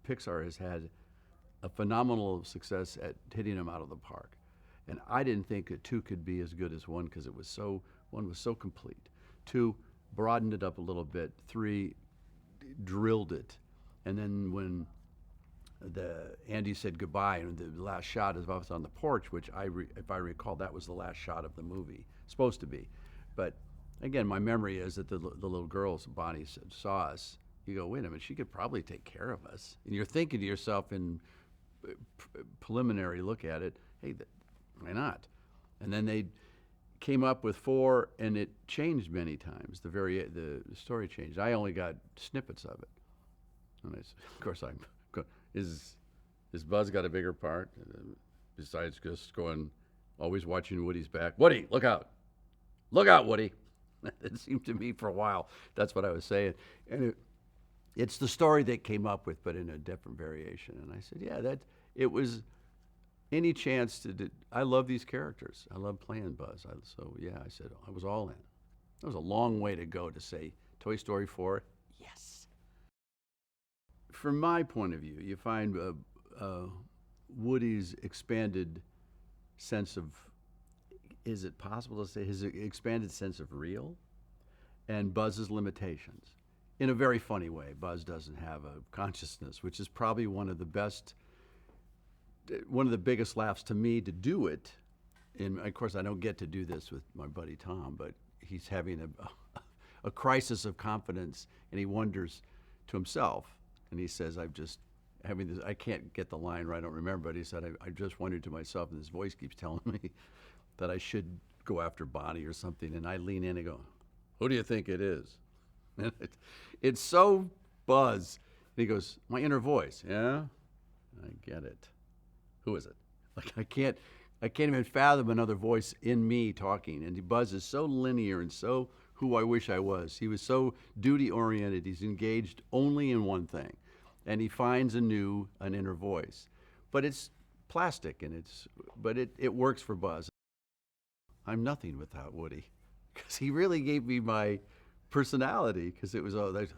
Pixar has had a phenomenal success at hitting them out of the park. And I didn't think that two could be as good as one because one was so complete. Two broadened it up a little bit. Three drilled it. And then when Andy said goodbye, and the last shot is of us on the porch, which if I recall, that was the last shot of the movie, supposed to be. But again, my memory is that the little girls, Bonnie, saw us. You go, wait a minute, she could probably take care of us. And you're thinking to yourself in preliminary look at it, hey, why not? And then they came up with four, and it changed many times. The story changed. I only got snippets of it. And of course, is Buzz got a bigger part besides just going, always watching Woody's back? Woody, look out! Look out, Woody! It seemed to me for a while that's what I was saying, and it's the story they came up with, but in a different variation. And I said, yeah, it was any chance to do. I love these characters. I love playing Buzz. So yeah, I said I was all in. That was a long way to go to say Toy Story 4. Yes. From my point of view, you find Woody's expanded sense of, is it possible to say his expanded sense of real, and Buzz's limitations. In a very funny way, Buzz doesn't have a consciousness, which is probably one of the biggest laughs to me to do it. And of course, I don't get to do this with my buddy Tom, but he's having a crisis of confidence, and he wonders to himself, and he says, I'm just having this, I can't get the line right, I don't remember, but he said, I just wondered to myself, and this voice keeps telling me that I should go after Bonnie or something, and I lean in and go, who do you think it is? And it's so Buzz. And he goes, my inner voice. Yeah, I get it. Who is it? Like I can't even fathom another voice in me talking. And Buzz is so linear and so who I wish I was. He was so duty oriented. He's engaged only in one thing, and he finds an inner voice. But it's plastic, and it works for Buzz. I'm nothing without Woody, because he really gave me my personality, because it was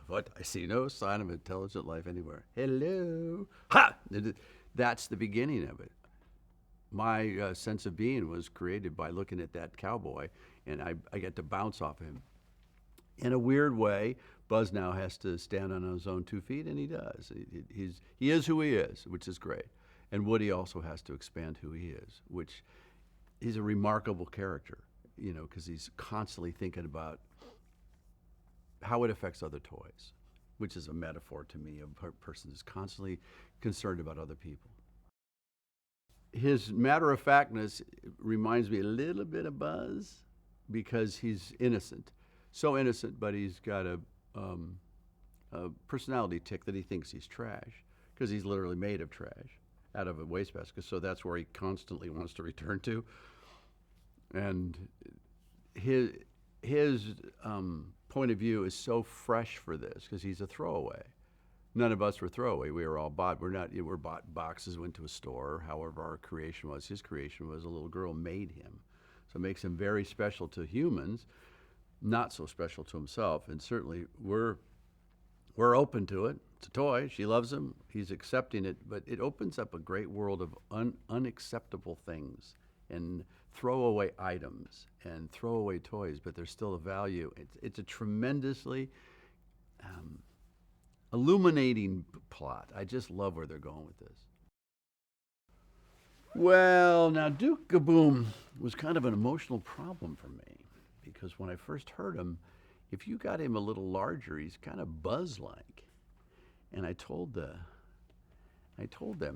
what I see no sign of intelligent life anywhere. Hello, ha! That's the beginning of it. My sense of being was created by looking at that cowboy, and I get to bounce off him. In a weird way, Buzz now has to stand on his own 2 feet, and he does. He is who he is, which is great. And Woody also has to expand who he is, which he's a remarkable character, because he's constantly thinking about how it affects other toys, which is a metaphor to me of a person who's constantly concerned about other people. His matter-of-factness reminds me a little bit of Buzz, because he's innocent. So innocent, but he's got a personality tick that he thinks he's trash, because he's literally made of trash out of a wastebasket. So that's where he constantly wants to return to. And his point of view is so fresh for this, because he's a throwaway. None of us were throwaway. We were all bought. We're bought boxes, went to a store. However, our creation was, his creation was, a little girl made him. So it makes him very special to humans, not so special to himself. And certainly we're open to it. It's a toy. She loves him. He's accepting it. But it opens up a great world of unacceptable things and throwaway items and throwaway toys, but there's still a value. It's a tremendously illuminating plot. I just love where they're going with this. Well, now Duke Gaboom was kind of an emotional problem for me, because when I first heard him, if you got him a little larger, he's kind of Buzz-like. And I told them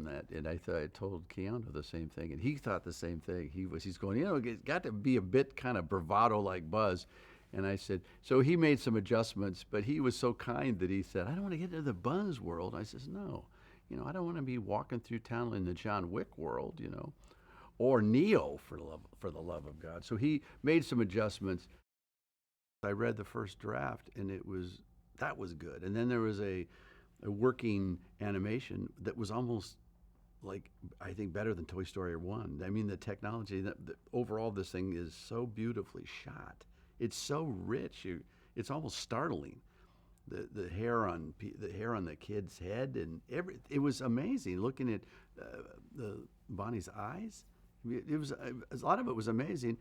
that, and I told Keanu the same thing, and he thought the same thing. He's going, it's got to be a bit kind of bravado like Buzz. And I said, so he made some adjustments, but he was so kind that he said, I don't want to get into the Buzz world. I says, no, I don't want to be walking through town in the John Wick world, or Neo, for the love of God. So he made some adjustments. I read the first draft, and that was good. And then there was a working animation that was almost like, I think, better than Toy Story 1. I mean, the technology, overall, this thing is so beautifully shot. It's so rich. It's almost startling, the hair on the kid's head, and it was amazing looking at the Bonnie's eyes. It was a lot of it was amazing.